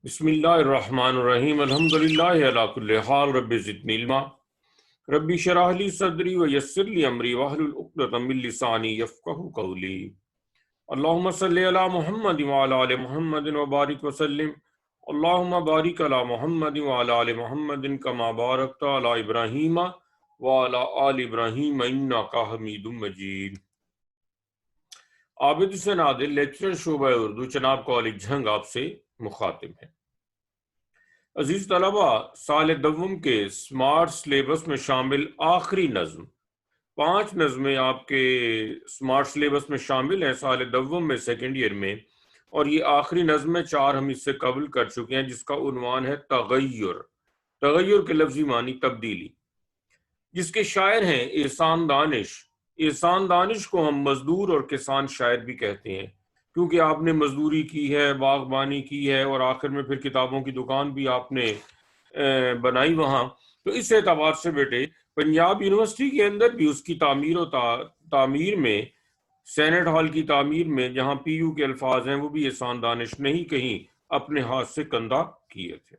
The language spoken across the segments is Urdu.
بسم اللہ الرحمن الرحیم الحمدللہ علی کل حال رب زدنی علما ربی شرح لی صدری ویسر لی امری واحلل عقدۃ من لسانی یفقہوا قولی اللہم صلی علی محمد وعلی آل محمد وبارک وسلم اللہم بارک علی محمد وعلی آل محمد کما بارکت علی ابراہیم وعلی آل ابراہیم انک حمید مجید۔ عابد حسین عادل، لیکچرر شعبہ اردو، چناب کالج جھنگ، آپ سے مخاطب ہے۔ عزیز طلبہ، سال دوم کے سمارٹ سلیبس میں شامل آخری نظم 5 نظمیں آپ کے سمارٹ سلیبس میں شامل ہیں سال دوم میں سیکنڈ ایئر میں، اور یہ آخری نظم ہے 4 ہم اس سے قبل کر چکے ہیں، جس کا عنوان ہے تغیر۔ تغیر کے لفظی معنی تبدیلی، جس کے شاعر ہیں احسان دانش۔ احسان دانش کو ہم مزدور اور کسان شاعر بھی کہتے ہیں، کیونکہ آپ نے مزدوری کی ہے، باغبانی کی ہے، اور آخر میں پھر کتابوں کی دکان بھی آپ نے بنائی وہاں۔ تو اس اعتبار سے بیٹے پنجاب یونیورسٹی کے اندر بھی اس کی تعمیر میں، سینٹ ہال کی تعمیر میں، جہاں پی یو کے الفاظ ہیں، وہ بھی احسان دانش نے ہی کہیں اپنے ہاتھ سے کندہ کیے تھے۔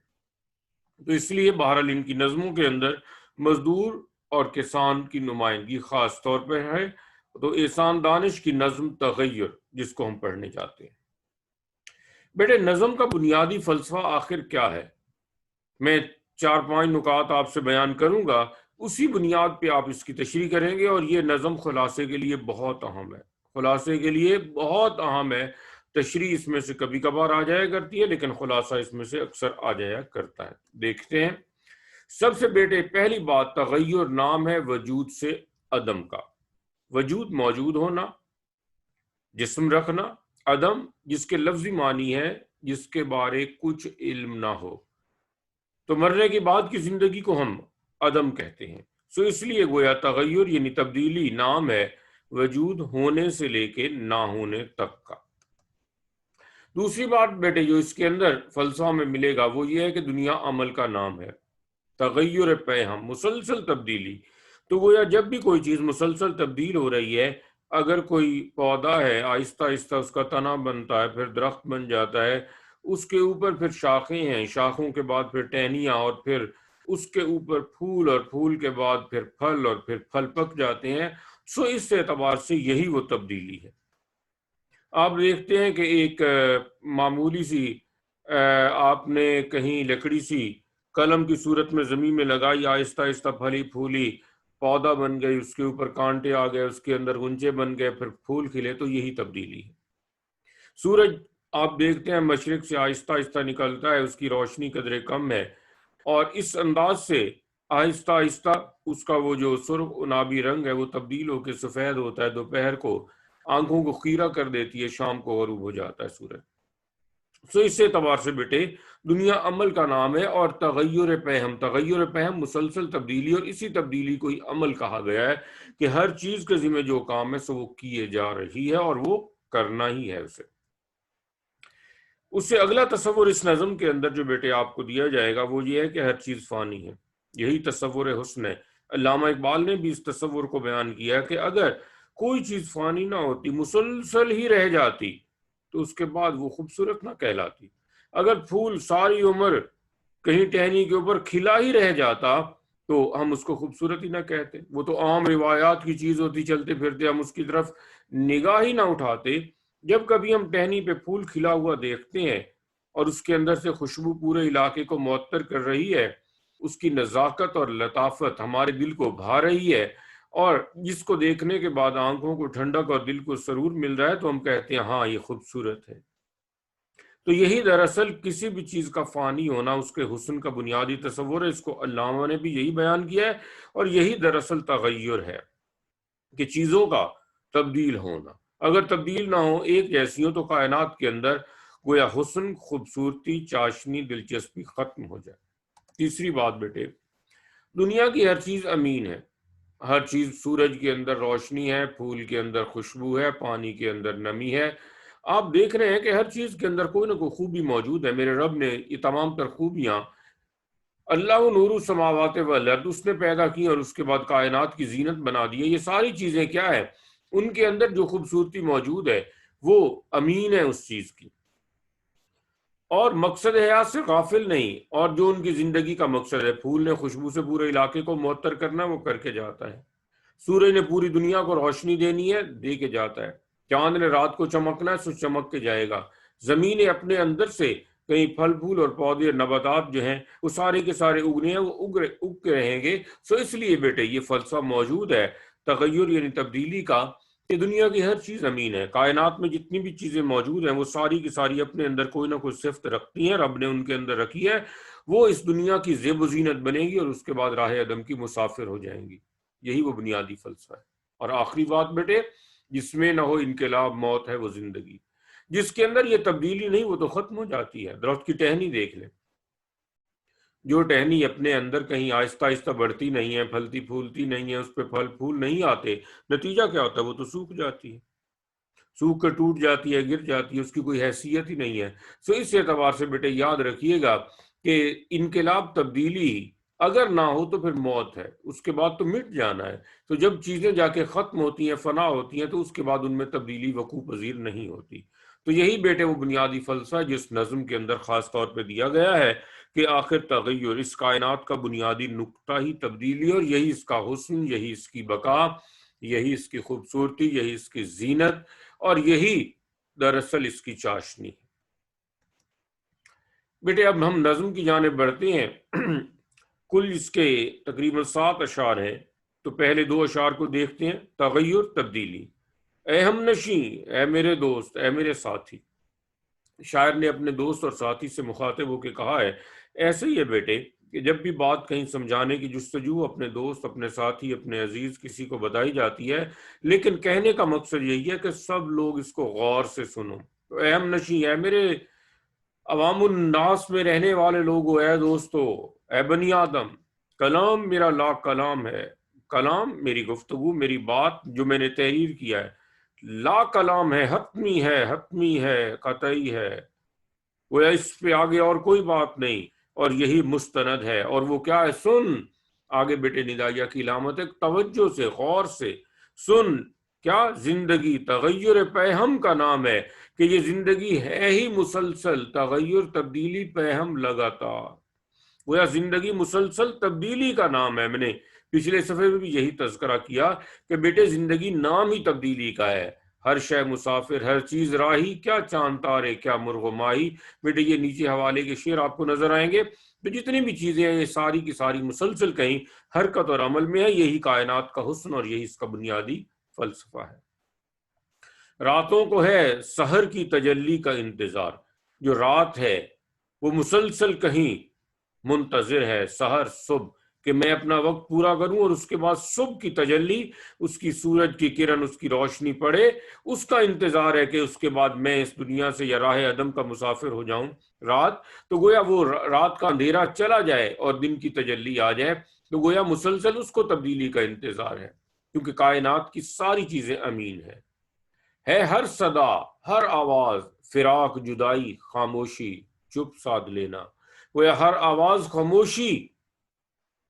تو اس لیے بہرحال ان کی نظموں کے اندر مزدور اور کسان کی نمائندگی خاص طور پر ہے۔ تو احسان دانش کی نظم تغیر، جس کو ہم پڑھنے جاتے ہیں۔ بیٹے نظم کا بنیادی فلسفہ آخر کیا ہے؟ میں 4-5 نکات آپ سے بیان کروں گا، اسی بنیاد پہ آپ اس کی تشریح کریں گے، اور یہ نظم خلاصے کے لیے بہت اہم ہے، خلاصے کے لیے بہت اہم ہے۔ تشریح اس میں سے کبھی کبھار آ جایا کرتی ہے، لیکن خلاصہ اس میں سے اکثر آ جایا کرتا ہے۔ دیکھتے ہیں۔ سب سے بیٹے پہلی بات، تغیر نام ہے وجود سے عدم کا۔ وجود موجود ہونا، جسم رکھنا، عدم جس کے لفظی معنی ہے جس کے بارے کچھ علم نہ ہو۔ تو مرنے کے بعد کی زندگی کو ہم عدم کہتے ہیں۔ سو اس لیے گویا تغیر یعنی تبدیلی نام ہے وجود ہونے سے لے کے نہ ہونے تک کا۔ دوسری بات بیٹے جو اس کے اندر فلسفہ میں ملے گا وہ یہ ہے کہ دنیا عمل کا نام ہے۔ تغیر پیہم، مسلسل تبدیلی۔ تو گویا جب بھی کوئی چیز مسلسل تبدیل ہو رہی ہے، اگر کوئی پودا ہے، آہستہ آہستہ اس کا تنا بنتا ہے، پھر درخت بن جاتا ہے، اس کے اوپر پھر شاخیں ہیں، شاخوں کے بعد پھر ٹہنیاں، اور پھر اس کے اوپر پھول، اور پھول کے بعد پھر پھل، اور پھر پھل پک جاتے ہیں۔ سو اس اعتبار سے یہی وہ تبدیلی ہے۔ آپ دیکھتے ہیں کہ ایک معمولی سی آپ نے کہیں لکڑی سی قلم کی صورت میں زمین میں لگائی، آہستہ آہستہ پھلی پھولی، پودا بن گئی، اس کے اوپر کانٹے آ گئے، اس کے اندر غنچے بن گئے، پھر پھول کھلے، تو یہی تبدیلی ہے۔ سورج آپ دیکھتے ہیں مشرق سے آہستہ آہستہ نکلتا ہے، اس کی روشنی قدرے کم ہے، اور اس انداز سے آہستہ آہستہ اس کا وہ جو سرخ عنابی رنگ ہے وہ تبدیل ہو کے سفید ہوتا ہے، دوپہر کو آنکھوں کو خیرہ کر دیتی ہے، شام کو غروب ہو جاتا ہے سورج۔ سو اس اعتبار سے بیٹے دنیا عمل کا نام ہے، اور تغیر پیہم مسلسل تبدیلی، اور اسی تبدیلی کو ہی عمل کہا گیا ہے کہ ہر چیز کے ذمہ جو کام ہے سو وہ کیے جا رہی ہے، اور وہ کرنا ہی ہے اسے۔ اس سے اگلا تصور اس نظم کے اندر جو بیٹے آپ کو دیا جائے گا وہ یہ ہے کہ ہر چیز فانی ہے۔ یہی تصور حسن ہے۔ علامہ اقبال نے بھی اس تصور کو بیان کیا کہ اگر کوئی چیز فانی نہ ہوتی، مسلسل ہی رہ جاتی، تو اس کے بعد وہ خوبصورت نہ کہلاتی۔ اگر پھول ساری عمر کہیں ٹہنی کے اوپر کھلا ہی رہ جاتا تو ہم اس کو خوبصورت ہی نہ کہتے، وہ تو عام روایات کی چیز ہوتی، چلتے پھرتے ہم اس کی طرف نگاہ ہی نہ اٹھاتے۔ جب کبھی ہم ٹہنی پہ پھول کھلا ہوا دیکھتے ہیں اور اس کے اندر سے خوشبو پورے علاقے کو معطر کر رہی ہے، اس کی نزاکت اور لطافت ہمارے دل کو بھا رہی ہے، اور جس کو دیکھنے کے بعد آنکھوں کو ٹھنڈک اور دل کو سرور مل رہا ہے، تو ہم کہتے ہیں ہاں یہ خوبصورت ہے۔ تو یہی دراصل کسی بھی چیز کا فانی ہونا اس کے حسن کا بنیادی تصور ہے۔ اس کو علامہ نے بھی یہی بیان کیا ہے، اور یہی دراصل تغیر ہے کہ چیزوں کا تبدیل ہونا۔ اگر تبدیل نہ ہو، ایک جیسی ہو، تو کائنات کے اندر گویا حسن، خوبصورتی، چاشنی، دلچسپی ختم ہو جائے۔ تیسری بات بیٹے، دنیا کی ہر چیز امین ہے۔ ہر چیز، سورج کے اندر روشنی ہے، پھول کے اندر خوشبو ہے، پانی کے اندر نمی ہے۔ آپ دیکھ رہے ہیں کہ ہر چیز کے اندر کوئی نہ کوئی خوبی موجود ہے۔ میرے رب نے یہ تمام تر خوبیاں، اللہ نور السماوات والارض، اس نے پیدا کی اور اس کے بعد کائنات کی زینت بنا دی ہے۔ یہ ساری چیزیں کیا ہے؟ ان کے اندر جو خوبصورتی موجود ہے وہ امین ہے اس چیز کی۔ اور مقصد حیات سے غافل نہیں، اور جو ان کی زندگی کا مقصد ہے، پھول نے خوشبو سے پورے علاقے کو معطر کرنا، وہ کر کے جاتا ہے۔ سورج نے پوری دنیا کو روشنی دینی ہے، دے کے جاتا ہے۔ چاند نے رات کو چمکنا ہے، سو چمک کے جائے گا۔ زمین اپنے اندر سے کئی پھل پھول اور پودے اور نباتات جو ہیں وہ سارے کے سارے اگنے ہیں، وہ اگ کے رہیں گے۔ سو اس لیے بیٹے یہ فلسفہ موجود ہے تغیر یعنی تبدیلی کا، کہ دنیا کی ہر چیز امین ہے۔ کائنات میں جتنی بھی چیزیں موجود ہیں وہ ساری کی ساری اپنے اندر کوئی نہ کوئی صفت رکھتی ہیں، رب نے ان کے اندر رکھی ہے۔ وہ اس دنیا کی زیب و زینت بنے گی اور اس کے بعد راہ عدم کی مسافر ہو جائیں گی۔ یہی وہ بنیادی فلسفہ ہے۔ اور آخری بات بیٹے، جس میں نہ ہو انقلاب موت ہے وہ زندگی۔ جس کے اندر یہ تبدیلی نہیں وہ تو ختم ہو جاتی ہے۔ درخت کی ٹہنی دیکھ لیں، جو ٹہنی اپنے اندر کہیں آہستہ آہستہ بڑھتی نہیں ہے، پھلتی پھولتی نہیں ہے، اس پہ پھل پھول نہیں آتے، نتیجہ کیا ہوتا ہے؟ وہ تو سوکھ جاتی ہے، سوکھ کر ٹوٹ جاتی ہے، گر جاتی ہے، اس کی کوئی حیثیت ہی نہیں ہے۔ سو اس اعتبار سے بیٹے یاد رکھیے گا کہ انقلاب تبدیلی اگر نہ ہو تو پھر موت ہے، اس کے بعد تو مٹ جانا ہے۔ تو جب چیزیں جا کے ختم ہوتی ہیں، فنا ہوتی ہیں، تو اس کے بعد ان میں تبدیلی وقوع پذیر نہیں ہوتی۔ تو یہی بیٹے وہ بنیادی فلسفہ جس نظم کے اندر خاص طور پہ دیا گیا ہے کہ آخر تغیر، اس کائنات کا بنیادی نقطہ ہی تبدیلی، اور یہی اس کا حسن، یہی اس کی بقا، یہی اس کی خوبصورتی، یہی اس کی زینت، اور یہی دراصل اس کی چاشنی ہے۔ بیٹے اب ہم نظم کی جانب بڑھتے ہیں۔ کل اس کے تقریباً 7 اشعار ہیں، تو پہلے 2 اشعار کو دیکھتے ہیں۔ تغیر، تبدیلی۔ اے ہم نشیں، اے میرے دوست، اے میرے ساتھی۔ شاعر نے اپنے دوست اور ساتھی سے مخاطب ہو کے کہا ہے، ایسے ہی ہے بیٹے کہ جب بھی بات کہیں سمجھانے کی جستجو اپنے دوست، اپنے ساتھی، اپنے عزیز کسی کو بتائی جاتی ہے، لیکن کہنے کا مقصد یہی ہے کہ سب لوگ اس کو غور سے سنو۔ تو اے ہم نشیں، اے میرے عوام الناس میں رہنے والے لوگو، اے دوستو، اے بنی آدم، کلام میرا لا کلام ہے۔ کلام میری گفتگو، میری بات جو میں نے تحریر کیا ہے، لا کلام ہے، حتمی ہے، حتمی ہے، قطعی ہے، وہ اس پہ آگے اور کوئی بات نہیں، اور یہی مستند ہے۔ اور وہ کیا ہے؟ سن۔ آگے بیٹے ندائیہ کی علامت ہے، توجہ سے، غور سے سن۔ کیا؟ زندگی تغیر پیہم کا نام ہے، کہ یہ زندگی ہے ہی مسلسل تغیر، تبدیلی، پیہم لگاتار۔ گویا زندگی مسلسل تبدیلی کا نام ہے۔ میں نے پچھلے صفحے میں بھی یہی تذکرہ کیا کہ بیٹے زندگی نام ہی تبدیلی کا ہے۔ ہر شے مسافر، ہر چیز راہی، کیا چاند تارے، کیا مرغ و ماہی۔ بیٹے یہ نیچے حوالے کے شعر آپ کو نظر آئیں گے۔ تو جتنی بھی چیزیں ہیں یہ ساری کی ساری مسلسل کہیں حرکت اور عمل میں ہے۔ یہی کائنات کا حسن اور یہی اس کا بنیادی فلسفہ ہے۔ راتوں کو ہے سحر کی تجلی کا انتظار۔ جو رات ہے وہ مسلسل کہیں منتظر ہے، سحر، صبح، کہ میں اپنا وقت پورا کروں، اور اس کے بعد صبح کی تجلی، اس کی سورج کی کرن، اس کی روشنی پڑے، اس کا انتظار ہے کہ اس کے بعد میں اس دنیا سے یا راہ عدم کا مسافر ہو جاؤں۔ رات تو گویا وہ رات کا اندھیرا چلا جائے اور دن کی تجلی آ جائے، تو گویا مسلسل اس کو تبدیلی کا انتظار ہے، کیونکہ کائنات کی ساری چیزیں امین ہے ہر صدا، ہر آواز، فراق، جدائی، خاموشی، چپ سادھ لینا۔ گویا ہر آواز خاموشی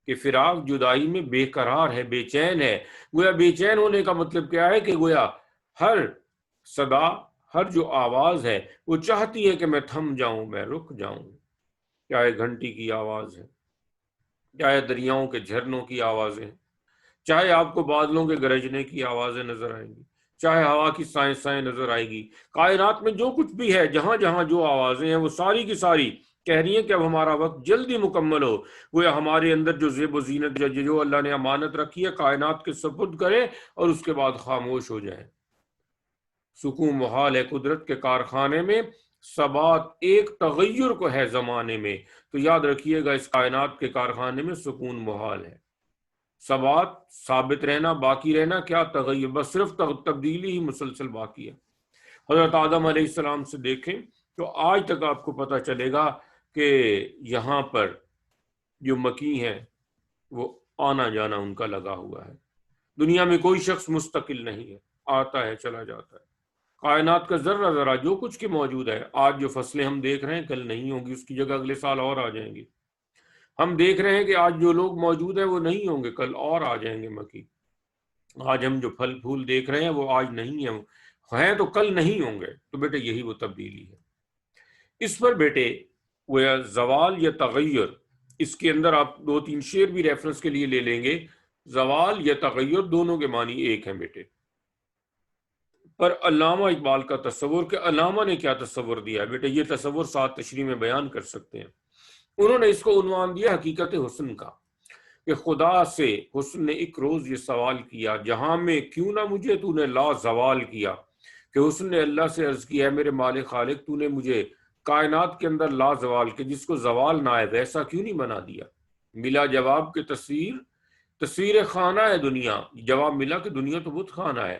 کہ فراق جدائی میں بے قرار ہے، بے چین ہے۔ گویا بے چین ہونے کا مطلب کیا ہے؟ کہ گویا ہر صدا، ہر جو آواز ہے وہ چاہتی ہے کہ میں تھم جاؤں، میں رک جاؤں۔ چاہے گھنٹی کی آواز ہے، چاہے دریاؤں کے جھرنوں کی آوازیں، چاہے آپ کو بادلوں کے گرجنے کی آوازیں نظر آئیں گی، چاہے ہوا کی سائیں سائیں نظر آئے گی۔ کائنات میں جو کچھ بھی ہے، جہاں جہاں جو آوازیں ہیں، وہ ساری کی ساری کہہ رہی ہیں کہ اب ہمارا وقت جلدی مکمل ہو۔ وہ ہمارے اندر جو زیب و زینت جو اللہ نے امانت رکھی ہے کائنات کے سپرد کرے، اور اس کے بعد خاموش ہو جائے۔ سکون محال ہے قدرت کے کارخانے میں، ثبات ایک تغیر کو ہے زمانے میں۔ تو یاد رکھیے گا اس کائنات کے کارخانے میں سکون محال ہے، ثبات، ثابت رہنا، باقی رہنا، کیا تغیر، بس صرف تبدیلی ہی مسلسل باقی ہے۔ حضرت آدم علیہ السلام سے دیکھیں تو آج تک آپ کو پتہ چلے گا کہ یہاں پر جو مکی ہیں وہ آنا جانا ان کا لگا ہوا ہے۔ دنیا میں کوئی شخص مستقل نہیں ہے، آتا ہے چلا جاتا ہے۔ کائنات کا ذرہ ذرہ جو کچھ کی موجود ہے، آج جو فصلیں ہم دیکھ رہے ہیں کل نہیں ہوں گی، اس کی جگہ اگلے سال اور آ جائیں گی۔ ہم دیکھ رہے ہیں کہ آج جو لوگ موجود ہیں وہ نہیں ہوں گے، کل اور آ جائیں گے مکی۔ آج ہم جو پھل پھول دیکھ رہے ہیں وہ آج نہیں ہیں تو کل نہیں ہوں گے۔ تو بیٹے یہی وہ تبدیلی ہے۔ اس پر بیٹے وہ زوال یا تغیر، اس کے اندر آپ 2-3 شعر بھی ریفرنس کے لیے لے لیں گے، زوال یا تغیر دونوں کے معنی ایک ہیں بیٹے۔ پر علامہ اقبال کا تصور، کہ علامہ نے کیا تصور دیا ہے بیٹے، یہ تصور 7 تشریح میں بیان کر سکتے ہیں۔ انہوں نے اس کو عنوان دیا حقیقت حسن کا، کہ خدا سے حسن نے ایک روز یہ سوال کیا، جہاں میں کیوں نہ مجھے تو نے لا زوال کیا، کہ حسن نے اللہ سے عرض کیا ہے میرے مالک خالق تو نے مجھے کائنات کے اندر لا زوال کے جس کو زوال نہ ہے ویسا کیوں نہیں بنا دیا۔ ملا جواب کہ تصویر خانہ ہے دنیا، جواب ملا کہ دنیا تو بت خانہ ہے،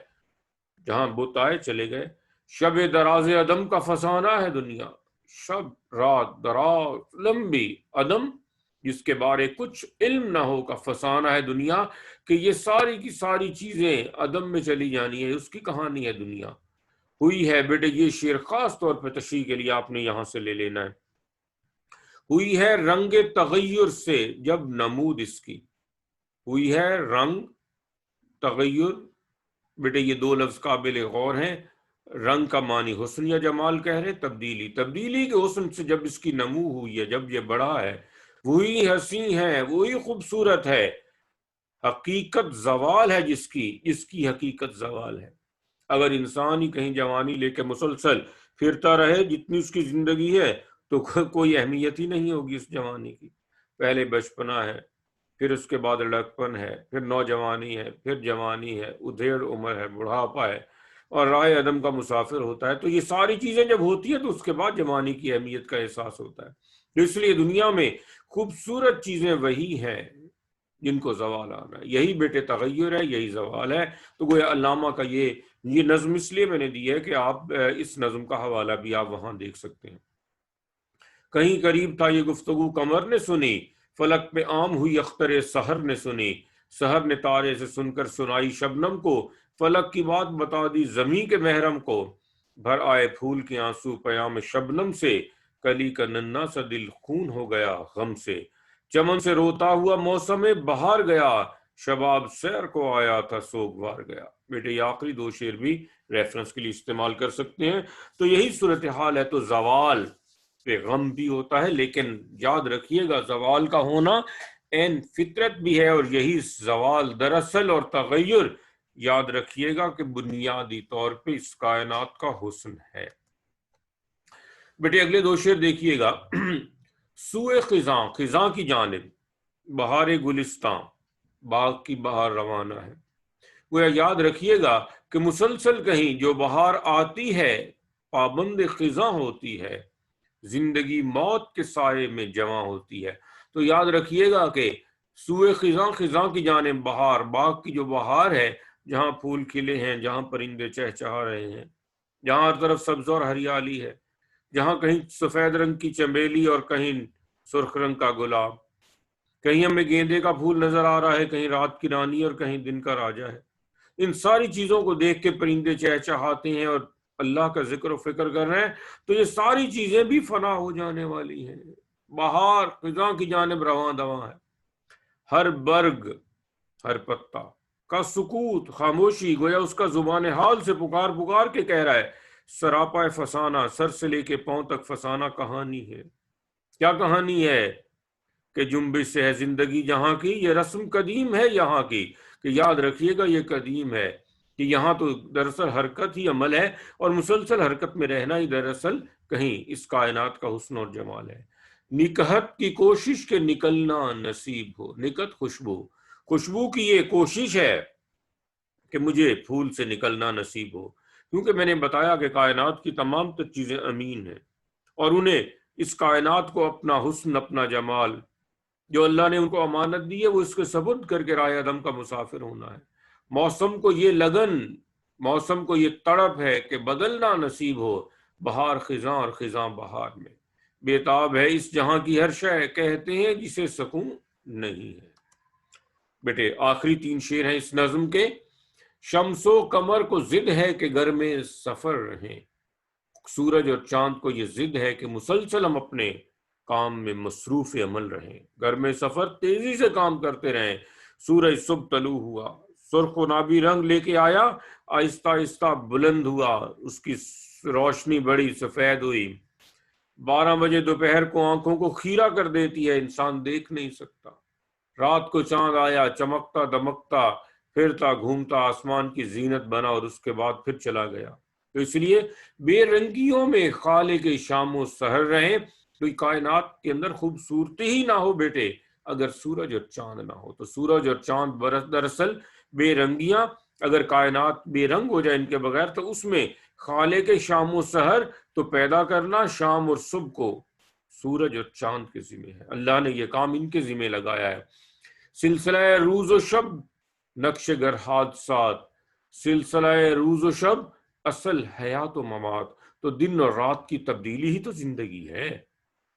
جہاں بت آئے چلے گئے۔ شب دراز عدم کا فسانہ ہے دنیا، شب رات دراز لمبی عدم جس کے بارے کچھ علم نہ ہو کا فسانہ ہے دنیا، کہ یہ ساری کی ساری چیزیں عدم میں چلی جانی ہے، اس کی کہانی ہے دنیا۔ ہوئی ہے بیٹے، یہ شعر خاص طور پہ تشریح کے لیے آپ نے یہاں سے لے لینا ہے، ہوئی ہے رنگ تغیر سے جب نمود اس کی، ہوئی ہے رنگ تغیر، بیٹے یہ 2 لفظ قابل غور ہیں۔ رنگ کا معنی حسن یا جمال کہہ رہے، تبدیلی کے حسن سے جب اس کی نمو ہوئی ہے، جب یہ بڑا ہے، وہی حسین ہے، وہی خوبصورت ہے، حقیقت زوال ہے جس کی حقیقت زوال ہے۔ اگر انسان ہی کہیں جوانی لے کے مسلسل پھرتا رہے جتنی اس کی زندگی ہے تو کوئی اہمیت ہی نہیں ہوگی اس جوانی کی۔ پہلے بچپنا ہے، پھر اس کے بعد لڑکپن ہے، پھر نوجوانی ہے، پھر جوانی ہے، ادھیڑ عمر ہے، بڑھاپا ہے، اور رائے عدم کا مسافر ہوتا ہے۔ تو یہ ساری چیزیں جب ہوتی ہیں تو اس کے بعد جوانی کی اہمیت کا احساس ہوتا ہے۔ اس لیے دنیا میں خوبصورت چیزیں وہی ہیں جن کو زوال آنا ہے، یہی بیٹے تغیر ہے، یہی زوال ہے۔ تو گویا علامہ کا یہ نظم اس لیے میں نے دی ہے کہ آپ اس نظم کا حوالہ بھی آپ وہاں دیکھ سکتے ہیں۔ کہیں قریب تھا یہ گفتگو قمر نے سنی، فلک پہ عام ہوئی اختر سحر نے سنی، سحر نے تارے سے سن کر سنائی شبنم کو، فلک کی بات بتا دی زمیں کے محرم کو، بھر آئے پھول کے آنسو پیام شبنم سے، کلی کا ننھا سا دل خون ہو گیا غم سے، چمن سے روتا ہوا موسم بہار گیا، شباب سیر کو آیا تھا سوگوار گیا۔ بیٹے یہ آخری 2 شعر بھی ریفرنس کے لیے استعمال کر سکتے ہیں۔ تو یہی صورتحال ہے، تو زوال پہ غم بھی ہوتا ہے، لیکن یاد رکھیے گا زوال کا ہونا این فطرت بھی ہے، اور یہی زوال دراصل اور تغیر یاد رکھیے گا کہ بنیادی طور پہ اس کائنات کا حسن ہے۔ بیٹے اگلے 2 شعر دیکھیے گا۔ سوئے خزاں، خزاں کی جانب، بہار گلستاں، باغ کی بہار روانہ ہے۔ گویا یاد رکھیے گا کہ مسلسل کہیں جو بہار آتی ہے پابند خزاں ہوتی ہے، زندگی موت کے سائے میں جواں ہوتی ہے۔ تو یاد رکھیے گا کہ سوئے خزاں، خزاں کی جانب بہار، باغ کی جو بہار ہے، جہاں پھول کھلے ہیں، جہاں پرندے چہچہا رہے ہیں، جہاں ہر طرف سبز اور ہریالی ہے، جہاں کہیں سفید رنگ کی چمیلی اور کہیں سرخ رنگ کا گلاب، کہیں ہمیں گیندے کا پھول نظر آ رہا ہے، کہیں رات کی رانی اور کہیں دن کا راجا ہے۔ ان ساری چیزوں کو دیکھ کے پرندے چہچہاتے ہیں اور اللہ کا ذکر و فکر کر رہے ہیں۔ تو یہ ساری چیزیں بھی فنا ہو جانے والی ہیں۔ بہار خزاں کی جانب رواں دواں ہے، ہر برگ، ہر پتا کا سکوت، خاموشی، گویا اس کا زبان حال سے پکار پکار کے کہہ رہا ہے، سراپا فسانہ، سر سے لے کے پاؤں تک فسانہ کہانی ہے۔ کیا کہانی ہے؟ کہ جنبش سے ہے زندگی جہاں کی، یہ رسم قدیم ہے یہاں کی، کہ یاد رکھیے گا یہ قدیم ہے، کہ یہاں تو دراصل حرکت ہی عمل ہے، اور مسلسل حرکت میں رہنا ہی دراصل کہیں اس کائنات کا حسن اور جمال ہے۔ نکہت کی کوشش کے نکلنا نصیب ہو، نکہت خوشبو کی یہ کوشش ہے کہ مجھے پھول سے نکلنا نصیب ہو، کیونکہ میں نے بتایا کہ کائنات کی تمام تر چیزیں امین ہیں، اور انہیں اس کائنات کو اپنا حسن، اپنا جمال جو اللہ نے ان کو امانت دی ہے، وہ اس کے سپرد کر کے رائے عدم کا مسافر ہونا ہے۔ موسم کو یہ لگن، موسم کو یہ تڑپ ہے کہ بدلنا نصیب ہو، بہار خزاں اور خزاں بہار میں، بےتاب ہے اس جہاں کی ہر شے، کہتے ہیں جسے سکون نہیں ہے۔ بیٹے آخری 3 شعر ہیں اس نظم کے۔ شمس و قمر کو ضد ہے کہ گھر میں سفر رہیں، سورج اور چاند کو یہ ضد ہے کہ مسلسل ہم اپنے کام میں مصروف عمل رہیں، گھر میں سفر تیزی سے کام کرتے رہیں۔ سورج صبح طلوع ہوا، سرخ و نابی رنگ لے کے آیا، آہستہ آہستہ بلند ہوا، اس کی روشنی بڑی سفید ہوئی، 12 بجے دوپہر کو آنکھوں کو خیرہ کر دیتی ہے، انسان دیکھ نہیں سکتا۔ رات کو چاند آیا، چمکتا دمکتا پھرتا گھومتا آسمان کی زینت بنا اور اس کے بعد پھر چلا گیا۔ تو اس لیے بے رنگیوں میں خالق شام و سحر رہے۔ تو کائنات کے اندر خوبصورتی ہی نہ ہو بیٹے اگر سورج اور چاند نہ ہو۔ تو سورج اور چاند دراصل بے رنگیاں، اگر کائنات بے رنگ ہو جائے ان کے بغیر تو اس میں خالق شام و سحر تو پیدا کرنا شام اور صبح کو سورج اور چاند کے ذمہ ہے۔ اللہ نے یہ کام ان کے ذمہ لگایا ہے۔ سلسلہ روز و شب نقش گر حادثات، سلسلہ روز و شب اصل حیات و ممات۔ تو دن اور رات کی تبدیلی ہی تو زندگی ہے،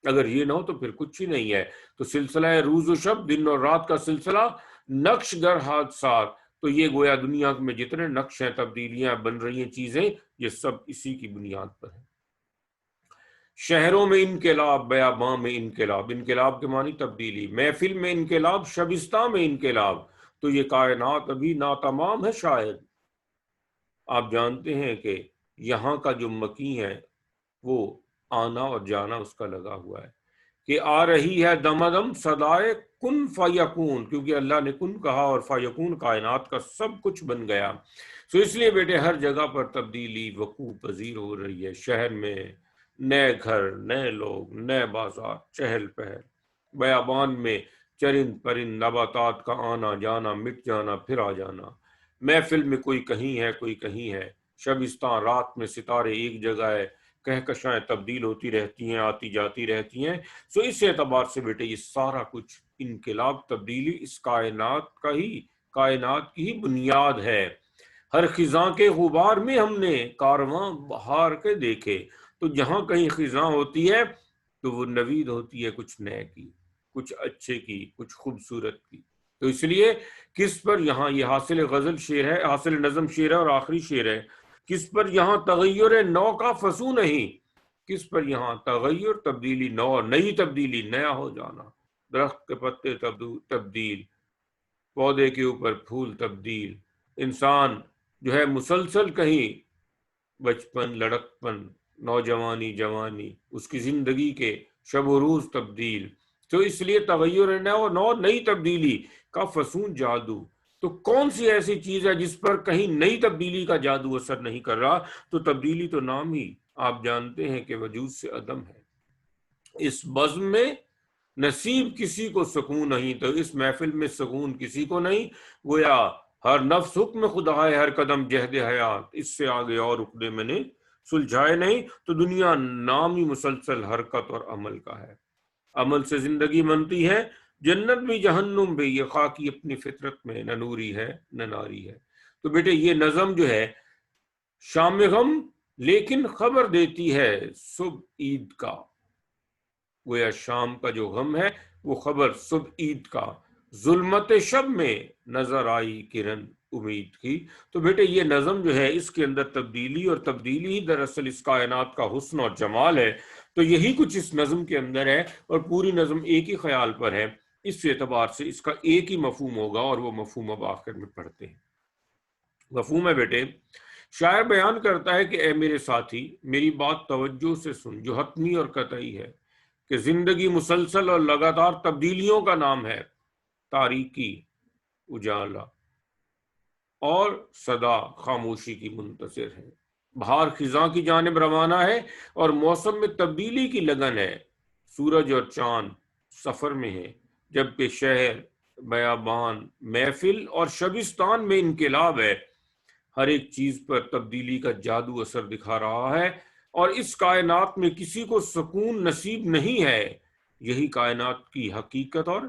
اگر یہ نہ ہو تو پھر کچھ ہی نہیں ہے۔ تو سلسلہ روز و شب، دن اور رات کا سلسلہ، نقش گر حادثات، تو یہ گویا دنیا میں جتنے نقش ہیں، تبدیلیاں بن رہی ہیں چیزیں، یہ سب اسی کی بنیاد پر ہیں۔ شہروں میں انقلاب، بیاباں میں انقلاب، انقلاب کے معنی تبدیلی، محفل میں انقلاب، شبستان میں انقلاب۔ تو یہ کائنات ابھی ناتمام ہے شاید۔ آپ جانتے ہیں کہ یہاں کا جو مکی ہے وہ آنا اور جانا اس کا لگا ہوا ہے کہ آ رہی ہے دمدم صدائے کن فیکون، کیونکہ اللہ نے کن کہا اور فیکون کائنات کا سب کچھ بن گیا۔ سو اس لیے بیٹے ہر جگہ پر تبدیلی وقوع پذیر ہو رہی ہے۔ شہر میں نئے گھر، نئے لوگ، نئے بازار، چہل پہل، بیابان میں چرند پرند نباتات کا آنا جانا، مٹ جانا پھر آ جانا، محفل میں کوئی کہیں ہے کوئی کہیں ہے، شبستان رات میں ستارے ایک جگہ ہے، کہکشائیں تبدیل ہوتی رہتی ہیں، آتی جاتی رہتی ہیں۔ سو اس اعتبار سے بیٹے یہ سارا کچھ انقلاب تبدیلی اس کائنات کی ہی بنیاد ہے۔ ہر خزاں کے غبار میں ہم نے کارواں بہار کے دیکھے۔ تو جہاں کہیں خزاں ہوتی ہے تو وہ نوید ہوتی ہے کچھ نئے کی، کچھ اچھے کی، کچھ خوبصورت کی۔ تو اس لیے کس پر یہاں یہ حاصل غزل شعر ہے، حاصل نظم شعر ہے اور آخری شعر ہے، کس پر یہاں تغیر نو کا فسو نہیں، کس پر یہاں تغیر تبدیلی نو، نئی تبدیلی، نیا ہو جانا، درخت کے پتے تبدیل، پودے کے اوپر پھول تبدیل، انسان جو ہے مسلسل کہیں بچپن، لڑکپن، نوجوانی، جوانی، اس کی زندگی کے شب و روز تبدیل۔ تو اس لیے تغیر نو، نئی تبدیلی کا فسون جادو۔ تو کون سی ایسی چیز ہے جس پر کہیں نئی تبدیلی کا جادو اثر نہیں کر رہا؟ تو تبدیلی تو نام ہی آپ جانتے ہیں کہ وجود سے عدم ہے۔ اس بزم میں نصیب کسی کو سکون نہیں، تو اس محفل میں سکون کسی کو نہیں۔ گویا ہر نفس حکم خدا ہے، ہر قدم جہد حیات، اس سے آگے اور عقدے میں نے سلجھائے نہیں۔ تو دنیا نام ہی مسلسل حرکت اور عمل کا ہے، عمل سے زندگی بنتی ہے، جنت بھی جہنم بھی، یہ خاکی اپنی فطرت میں نہ نوری ہے نہ ناری ہے۔ تو بیٹے یہ نظم جو ہے شام غم لیکن خبر دیتی ہے صبح عید کا، گویا شام کا جو غم ہے وہ خبر صبح عید کا، ظلمت شب میں نظر آئی کرن امید کی۔ تو بیٹے یہ نظم جو ہے اس کے اندر تبدیلی، اور تبدیلی ہی دراصل اس کائنات کا حسن اور جمال ہے۔ تو یہی کچھ اس نظم کے اندر ہے، اور پوری نظم ایک ہی خیال پر ہے۔ اس اعتبار سے اس کا ایک ہی مفہوم ہوگا، اور وہ مفہوم اب آخر میں پڑھتے ہیں۔ مفہوم ہے بیٹے، شاعر بیان کرتا ہے کہ اے میرے ساتھی، میری بات توجہ سے سن جو حتمی اور قطعی ہے، کہ زندگی مسلسل اور لگاتار تبدیلیوں کا نام ہے۔ تاریکی اجالا اور صدا خاموشی کی منتظر ہے، بہار خزاں کی جانب روانہ ہے اور موسم میں تبدیلی کی لگن ہے۔ سورج اور چاند سفر میں ہے، جبکہ شہر، بیابان، محفل اور شبستان میں انقلاب ہے۔ ہر ایک چیز پر تبدیلی کا جادو اثر دکھا رہا ہے، اور اس کائنات میں کسی کو سکون نصیب نہیں ہے۔ یہی کائنات کی حقیقت اور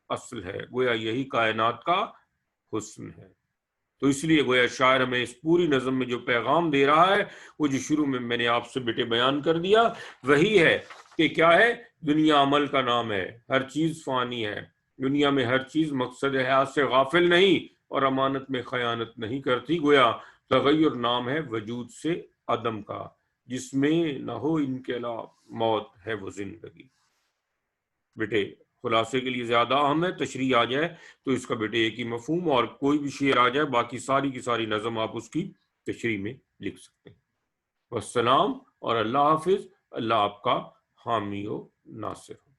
اصل ہے، گویا یہی کائنات کا حسن ہے۔ تو اس لیے گویا شاعر ہمیں اس پوری نظم میں جو پیغام دے رہا ہے، وہ جو شروع میں نے آپ سے بیٹے بیان کر دیا، وہی ہے کہ کیا ہے، دنیا عمل کا نام ہے، ہر چیز فانی ہے، دنیا میں ہر چیز مقصد حیات سے غافل نہیں، اور امانت میں خیانت نہیں کرتی۔ گویا تغیر نام ہے وجود سے عدم کا، جس میں نہ ہو انقلاب، موت ہے وہ زندگی۔ بیٹے خلاصے کے لیے زیادہ اہم ہے، تشریح آ جائے تو اس کا بیٹے ایک ہی مفہوم، اور کوئی بھی شعر آ جائے باقی ساری کی ساری نظم آپ اس کی تشریح میں لکھ سکتے ہیں۔ والسلام اور اللہ حافظ، اللہ آپ کا حامی و ناصر ہوں۔